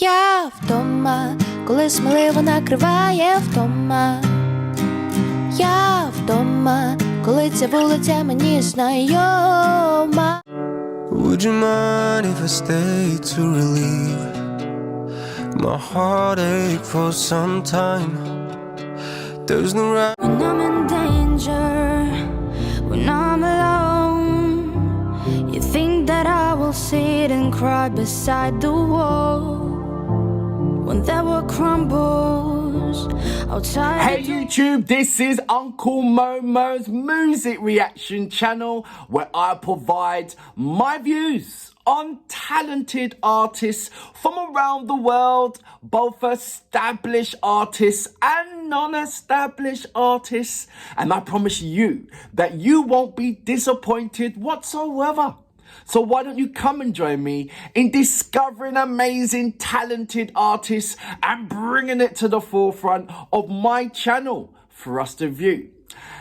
Я вдома, коли сміливо накриває вдома. Я вдома, коли ця вулиця мені знайома. Would you mind if I stayed to relieve my heartache for some time? There's no right. When I'm in danger, when I'm alone, you think that I will sit and cry beside the wall. When there were crumbles, I'll try. Hey YouTube, this is Uncle Momo's music reaction channel where I provide my views on talented artists from around the world, both established artists and non-established artists. And I promise you that you won't be disappointed whatsoever. So why don't you come and join me in discovering amazing, talented artists and bringing it to the forefront of my channel for us to view.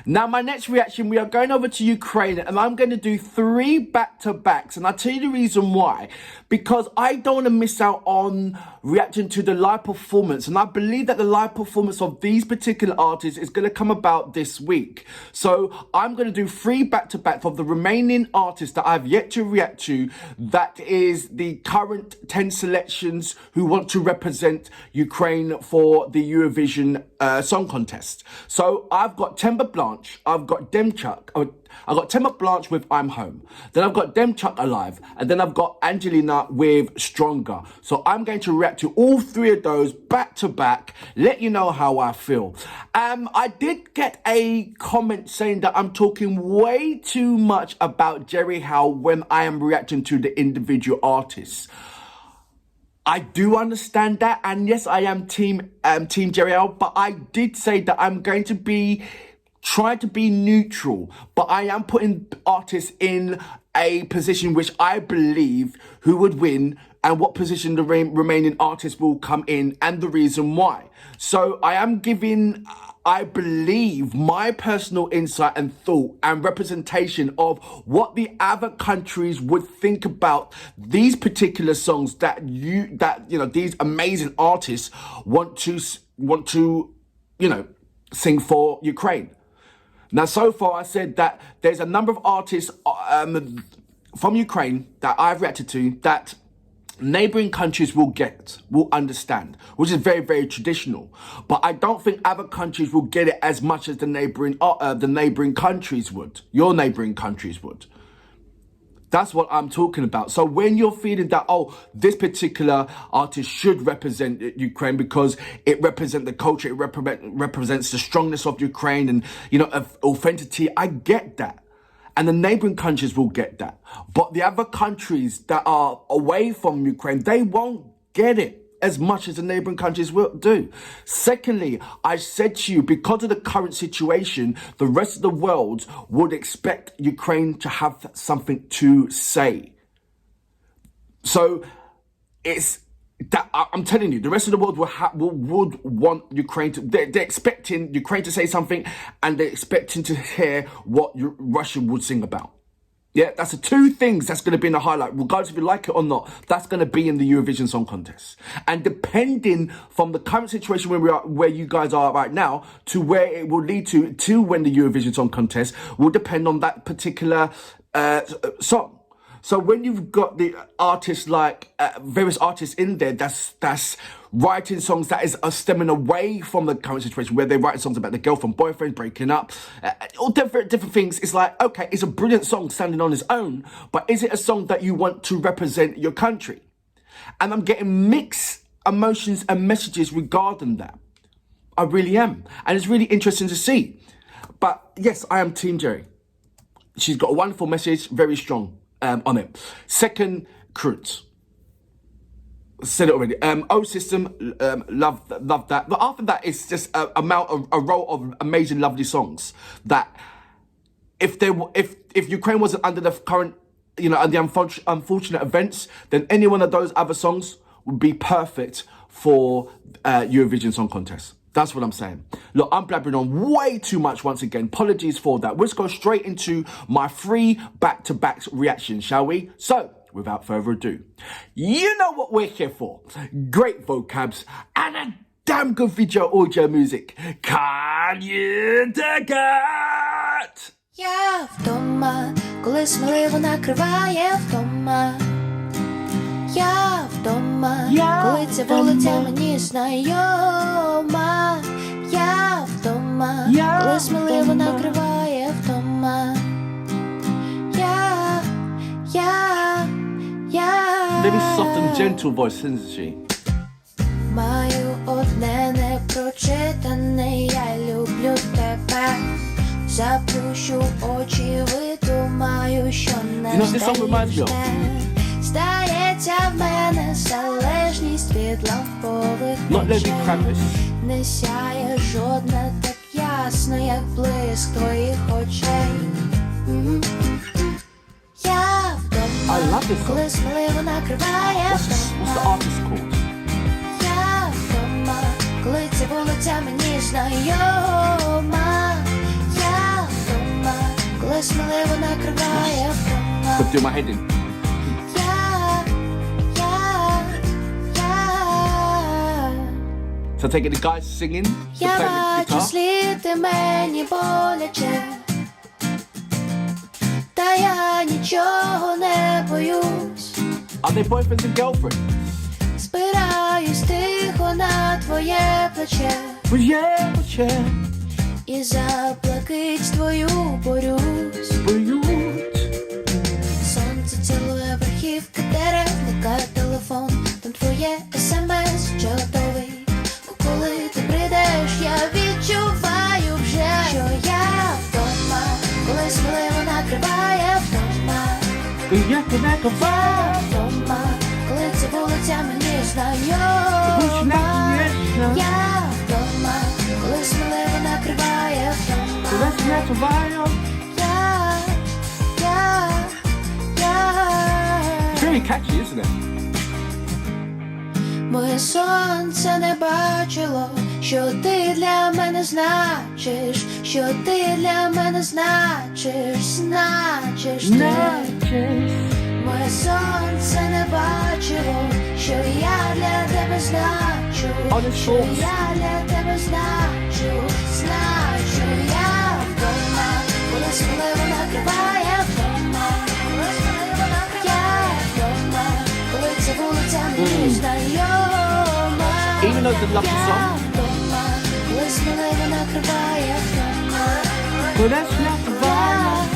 Now, my next reaction, we are going over to Ukraine and I'm going to do 3 back-to-backs. And I'll tell you the reason why. Because I don't want to miss out on reacting to the live performance. And I believe that the live performance of these particular artists is going to come about this week. So I'm going to do 3 back-to-backs of the remaining artists that I've yet to react to. That is the current 10 selections who want to represent Ukraine for the Eurovision Song Contest. So I've got Tember Blanche, I've got Dem Chuck, I've got Tember Blanche with I'm Home. Then I've got DEMCHUK Alive. And then I've got Angelina with Stronger. So I'm going to react to all 3 of those back to back. Let you know how I feel. I did get a comment saying that I'm talking way too much about Jerry Howe when I am reacting to the individual artists. I do understand that. And yes, I am team Jerry Howe. But I did say that I'm going to be try to be neutral, but I am putting artists in a position which I believe who would win and what position the remaining artists will come in and the reason why. So I am giving, I believe, my personal insight and thought and representation of what the other countries would think about these particular songs that these amazing artists want to sing for Ukraine. Now, so far, I said that there's a number of artists from Ukraine that I've reacted to that neighbouring countries will understand, which is very, very traditional. But I don't think other countries will get it as much as the neighbouring countries would, your neighbouring countries would. That's what I'm talking about. So when you're feeling that, oh, this particular artist should represent Ukraine because it represents the culture, it represents the strongness of Ukraine and, authenticity, I get that. And the neighboring countries will get that. But the other countries that are away from Ukraine, they won't get it as much as the neighboring countries will do. Secondly, I said to you, because of the current situation, the rest of the world would expect Ukraine to have something to say. So it's that I'm telling you, the rest of the world would want Ukraine to. They're expecting Ukraine to say something, and they're expecting to hear what Russia would sing about. Yeah, that's the 2 things that's going to be in the highlight, regardless if you like it or not. That's going to be in the Eurovision Song Contest. And depending from the current situation where you guys are right now, to where it will lead to when the Eurovision Song Contest will depend on that particular song. So when you've got the artists like various artists in there that's writing songs that are stemming away from the current situation, where they're writing songs about the girlfriend, boyfriend, breaking up, all different things. It's like, okay, it's a brilliant song standing on its own, but is it a song that you want to represent your country? And I'm getting mixed emotions and messages regarding that. I really am. And it's really interesting to see. But yes, I am Team Jerry. She's got a wonderful message, very strong. On it. Second, Cruz. Said it already. O System, love that. But after that, it's just a row of amazing, lovely songs that if Ukraine wasn't under the current, and the unfortunate events, then any one of those other songs would be perfect for Eurovision Song Contest. That's what I'm saying. Look, I'm blabbering on way too much once again. Apologies for that. Let's go straight into my 3 back-to-back reactions, shall we? So, without further ado, you know what we're here for. Great vocabs and a damn good video audio music. Can you dig it? Я вдома, коли сміливо накриває вдома. Я вдома, коли ця вулиця мені знайома. Я вдома, коли сміливо накриває вдома. Very soft and gentle voice, isn't she? Маю одне непрочитане, я люблю тебе. Заплющу очі, видумаю, що не здається в мене залежність від лампових очей. Не сяє жодна так ясно, як блиск твоїх очей. Я вдома, коли сміливо накриває вдома. Я вдома, коли ця вулиця мені знайома. Я вдома, коли сміливо накриває вдома. Do my head in. So taking the guys singing, the Я playing the бачу guitar. слід мені боляче. Та я нічого не боюсь. Are they boyfriends and girlfriends? Спираюсь тихо на твоє плече. Yeah. І за блакить твою борюсь. Сонце цілує верхівки дерев, никає телефон, там твоє смс чотовий. Коли ти прийдеш, я відчуваю вже, що я вдома, коли сміливо накриває вдома. Я вдома, коли ця вулиця мені знайома. Я вдома, коли сміливо накриває вдома. Very catchy, isn't it? Моє сонце не бачило, що ти для мене значиш, що ти для мене значиш ти. Моє сонце не бачило, що я для тебе значу, що я для тебе значу. Я вдома, коли сміливо накриває вдома. Я вдома, коли ця вулиця мені знайома. Even though it's a lovely Я song. вдома, коли сміливо накриває вдома. Well, that's not the vibe.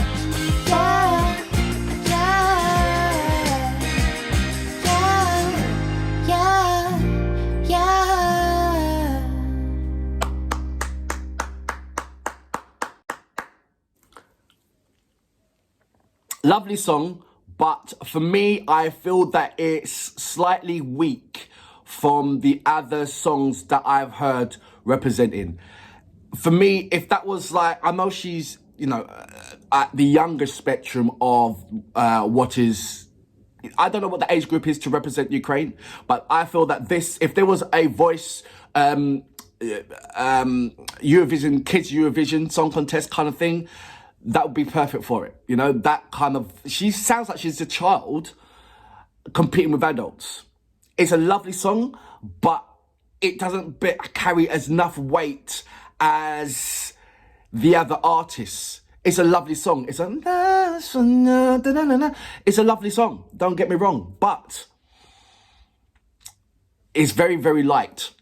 Lovely song, but for me, I feel that it's slightly weak from the other songs that I've heard representing. For me, if that was like, I know she's, you know, at the younger spectrum of what is, I don't know what the age group is to represent Ukraine, but I feel that this, if there was a voice, Eurovision, kids Eurovision song contest kind of thing, that would be perfect for it. You know, that kind of, she sounds like she's a child competing with adults. It's a lovely song, but it doesn't carry as enough weight as the other artists. It's a lovely song. It's a lovely song. Don't get me wrong, but it's very, very light.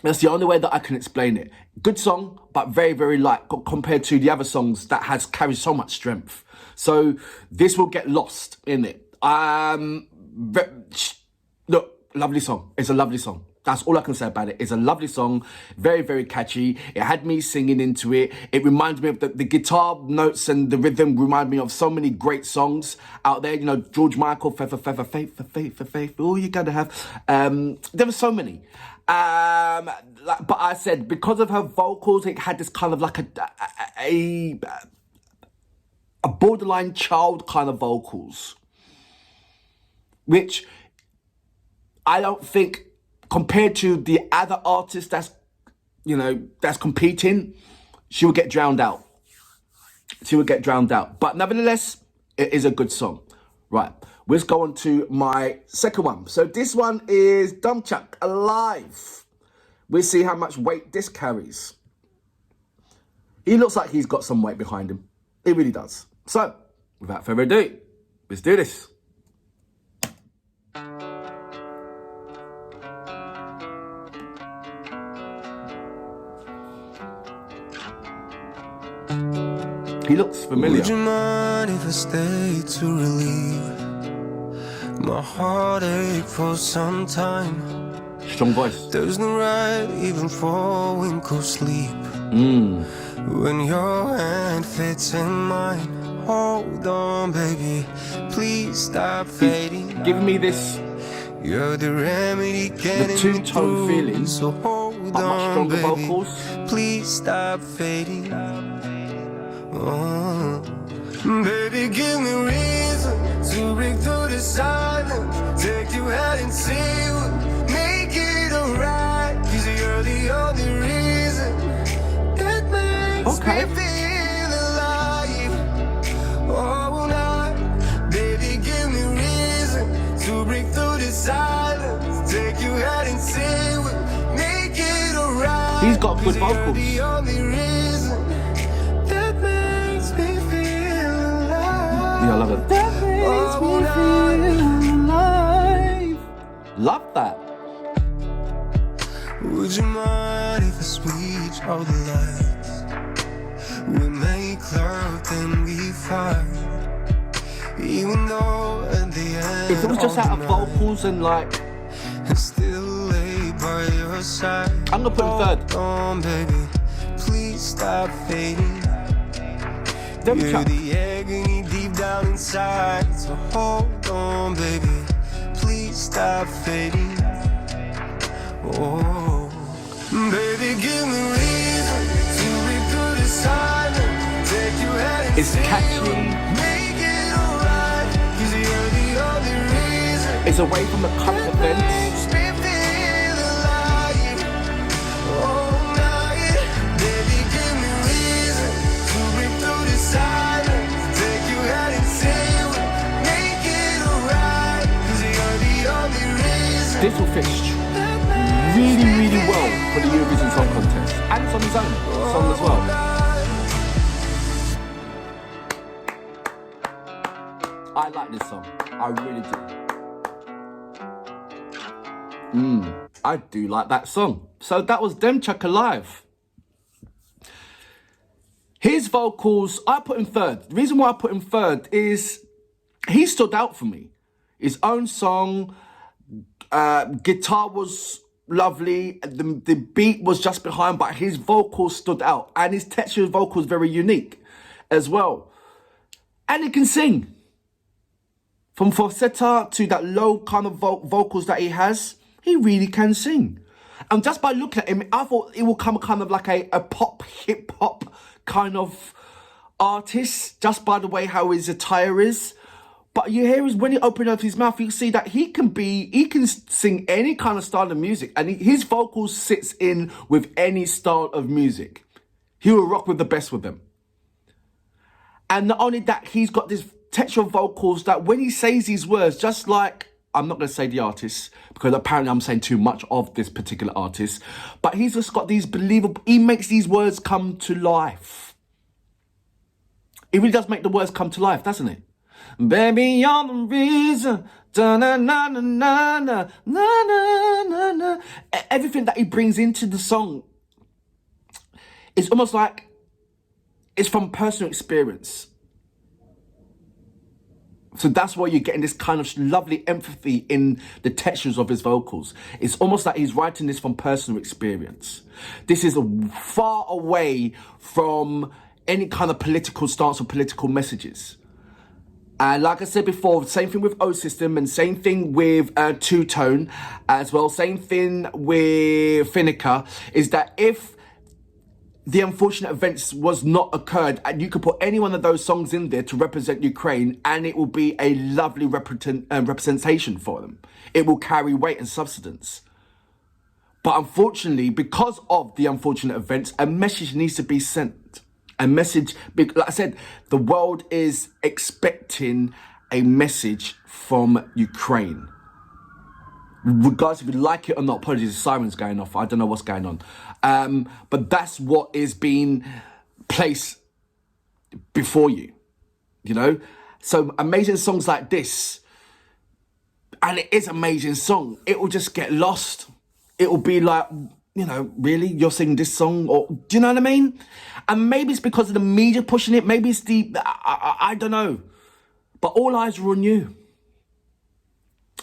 That's the only way that I can explain it. Good song, but very, very light compared to the other songs that has carried so much strength. So this will get lost in it. Look, lovely song. It's a lovely song. That's all I can say about it. It's a lovely song. Very, very catchy. It had me singing into it. It reminds me of the guitar notes and the rhythm remind me of so many great songs out there. You know, George Michael, Faith, all you gotta have. There were so many. But I said, because of her vocals, it had this kind of like a borderline child kind of vocals, which I don't think, compared to the other artists that's competing, she would get drowned out. But nevertheless, it is a good song. Right. let's go on to my second one. So this one is DEMCHUK Alive. We'll see how much weight this carries. He looks like he's got some weight behind him. He really does. So, without further ado, let's do this. He looks familiar. Would you mind if I stayed to relieve my heartache for some time? Strong voice. There's no right even for a wink of sleep. When your hand fits in mine, hold on, baby, please stop fading. Give me this, You're the remedy, getting the two-tone feeling, so hold but much on, stronger baby, vocals. please stop fading. Oh. Baby, give me reason to break through the silence, take you out and see what, make it alright, 'cause you're the only reason that makes me feel alive. Oh, night, baby, give me reason to break through the silence, take you out and see what, make it alright. He's got good vocals. The only reason that makes me feel alive. Yeah, I love it. That makes me feel alive. Love that. Would you mind if I switch all the lights? We make love, then we fight. Even though at the end If it was just of out of the night, vocals and like, I still lay by your side. I'm gonna put him third. Hold on, baby, please stop fading. Dem You're Chuck. the agony deep down inside. So hold on, baby, please stop fading. Oh, baby, give me reason to break through the silence, take you out and It's see catchy. what, make it alright, 'cause you're the only reason It's away from the current that events. makes me feel alive. Oh, night, baby, give me reason to break through the silence, take you out and see what, make it alright, 'cause you're the only reason. This will fit really, really well for the Eurovision Song Contest. And it's on his own song as well. I like this song. I really do. I do like that song. So that was DEMCHUK Alive. His vocals, I put him third. The reason why I put him third is he stood out for me. His own song, guitar was lovely, the beat was just behind, but his vocals stood out, and his texture of vocals very unique as well. And he can sing. From falsetto to that low kind of vocals that he has, he really can sing. And just by looking at him, I thought it will come kind of like a pop, hip hop kind of artist, just by the way how his attire is. But you hear is when he opens up his mouth, you see that he can sing any kind of style of music, and his vocals sits in with any style of music. He will rock with the best with them. And not only that, he's got this texture of vocals that when he says these words, just like, I'm not going to say the artist, because apparently I'm saying too much of this particular artist, but he's just got these believable, he makes these words come to life. He really does make the words come to life, doesn't it? Baby, you're the reason. Da-na-na-na-na-na-na-na-na. Everything that he brings into the song is almost like it's from personal experience. So that's why you're getting this kind of lovely empathy in the textures of his vocals. It's almost like he's writing this from personal experience. This is far away from any kind of political stance or political messages. And like I said before, same thing with O System and same thing with Two Tone as well. Same thing with Finnica, is that if the unfortunate events was not occurred, and you could put any one of those songs in there to represent Ukraine, and it will be a lovely representation for them. It will carry weight and substance. But unfortunately, because of the unfortunate events, a message needs to be sent. A message, like I said, the world is expecting a message from Ukraine. Regardless if you like it or not, apologies, the siren's going off. I don't know what's going on. But that's what is being placed before you, you know? So amazing songs like this, and it is an amazing song, it will just get lost. It will be like, you know, really? You're singing this song? Or do you know what I mean? And maybe it's because of the media pushing it. Maybe it's I don't know. But all eyes are on you.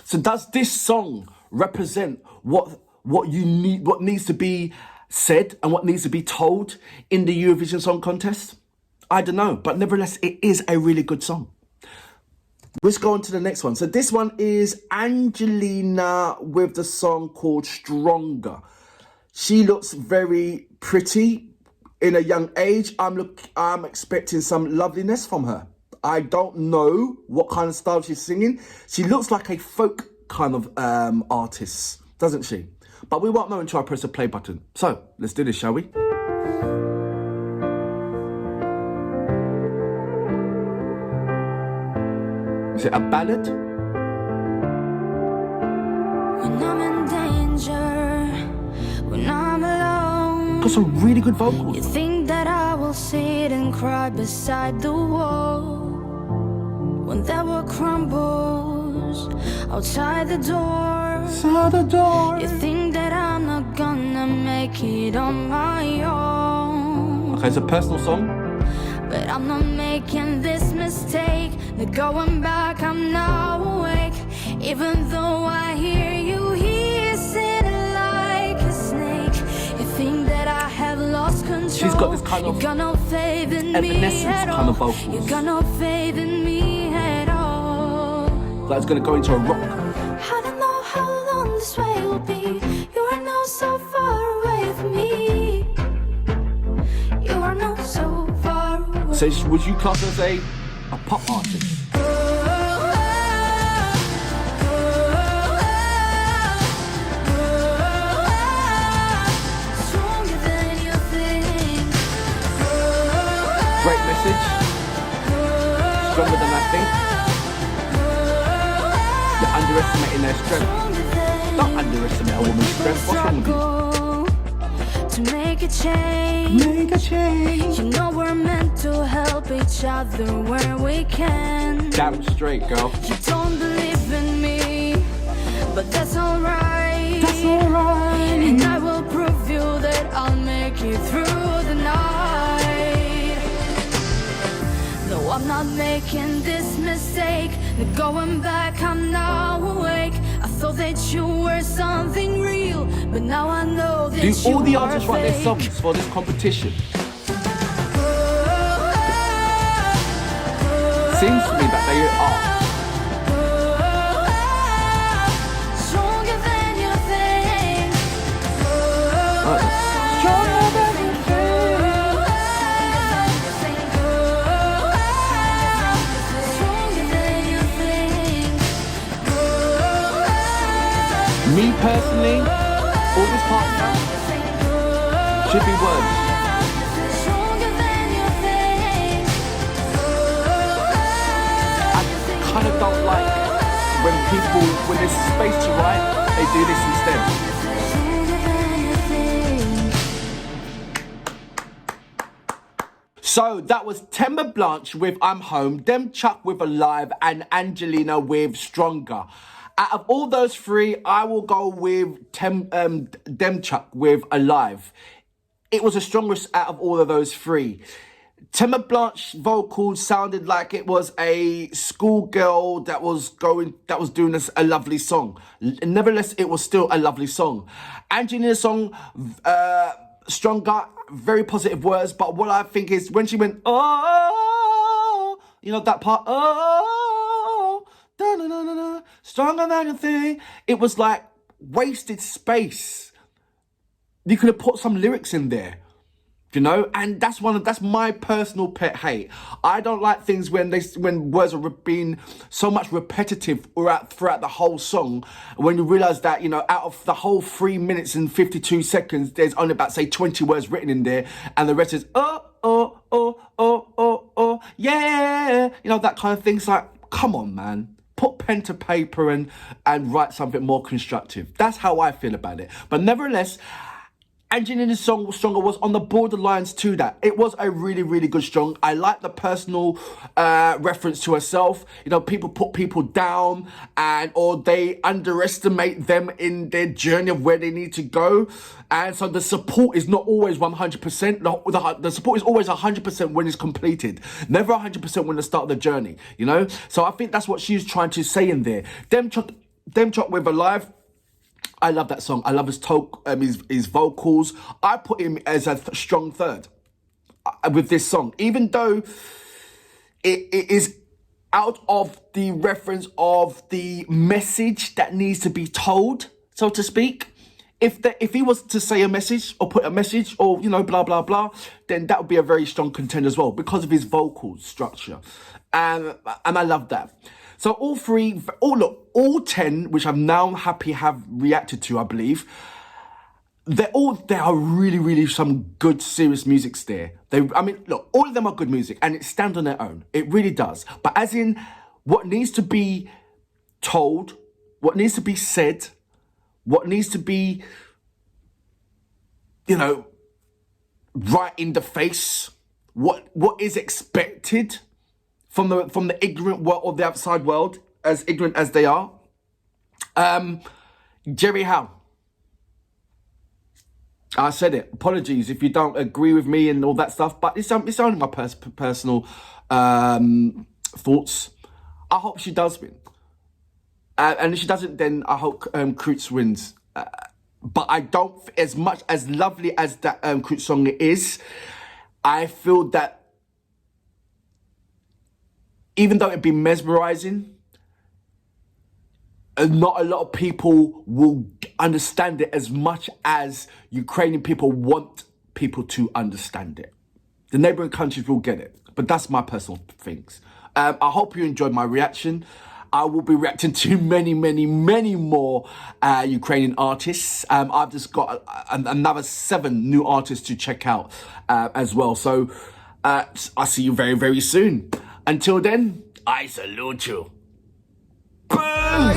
So does this song represent what you need, what needs to be said and what needs to be told in the Eurovision Song Contest? I don't know. But nevertheless, it is a really good song. Let's go on to the next one. So this one is Angelina with the song called Stronger. She looks very pretty in a young age. I'm expecting some loveliness from her. I don't know what kind of style she's singing. She looks like a folk kind of artist, doesn't she? But we won't know until I press the play button. So let's do this, shall we? Is it a ballad? When I'm in danger, when I'm alone, Got some really good vocals. you think that I will sit and cry beside the wall. When there were crumbles outside the door, you think that I'm not gonna make it on my own. Okay, it's a personal song. But I'm not making this mistake. The going back, I'm now awake. Even though I hear you hissing like a snake, you think that I have lost control. She's got this kind of you got no faith in me Evanescence at kind of all. vocals. You got no faith in me at all. Like it's gonna go into a rock. I don't know how long this way will be. You are now so far away from me. You are now so far away. So would you class her as a pop artist? Stronger than you think. Great message. Stronger than I think. You're underestimating their strength. Don't underestimate a woman's strength. What's wrong with you? To make a change. Make a change. You know we're meant to help each other where we can. Damn straight, girl. You don't believe in me, but that's alright. That's alright. And I will prove you that I'll make it through the night. No, I'm not making this mistake. The going back, I'm now awake. I thought that you were something real, but now I know that Do you all the are artists write their fake. songs for this competition? Seems to me that they are. Stronger than you think. Stronger than you Stronger than you think. Me personally, all this part now should be words. Stronger than you think. I kind of don't like when there's space to write, they do this instead. Stronger than you think. So that was Tember Blanche with I'm Home, Dem Chuck with Alive, and Angelina with Stronger. Out of all those three, I will go with Dem Chuck with Alive. It was the strongest out of all of those three. Tember Blanche's vocals sounded like it was a schoolgirl that was doing a lovely song. Nevertheless, it was still a lovely song. Angelina's song, Stronger, very positive words, but what I think is when she went, oh, you know that part, oh, da-na-na-na-na, stronger than you think. It was like wasted space. You could have put some lyrics in there, you know, and that's my personal pet hate. I don't like things when words are being so much repetitive throughout the whole song. When you realise that, you know, out of the whole 3 minutes and 52 seconds, there's only about, say, 20 words written in there, and the rest is, oh, oh, oh, oh, oh, oh, yeah, you know, that kind of thing. It's like, come on, man. Put pen to paper and write something more constructive. That's how I feel about it. But nevertheless, Angelina Stronger was on the borderlines to that. It was a really, really good song. I like the personal reference to herself. You know, people put people down or they underestimate them in their journey of where they need to go. And so the support is not always 100%. The support is always 100% when it's completed. Never 100% when they start the journey, you know? So I think that's what she's trying to say in there. Dem Chuck with Alive. I love that song. I love his vocals. I put him as a strong third with this song, even though it is out of the reference of the message that needs to be told, so to speak. If he was to say a message or put a message or, you know, blah, blah, blah, then that would be a very strong contender as well because of his vocal structure. And I love that. So all 10, which I'm now happy have reacted to, I believe, there are really, really some good, serious musics there. Look, all of them are good music and it stands on their own. It really does. But as in what needs to be told, what needs to be said, what needs to be, you know, right in the face, what is expected from the ignorant world or the outside world, as ignorant as they are. Jerry Howe. I said it. Apologies if you don't agree with me and all that stuff, but it's only my personal thoughts. I hope she does win. And if she doesn't, then I hope Kreutz wins. But I don't, as much as lovely as that Kreutz song is, I feel that even though it'd be mesmerizing, not a lot of people will understand it as much as Ukrainian people want people to understand it. The neighboring countries will get it, but that's my personal things. I hope you enjoyed my reaction. I will be reacting to many, many, many more Ukrainian artists. I've just got another 7 new artists to check out as well. So I'll see you very, very soon. Until then, I salute you. Boom!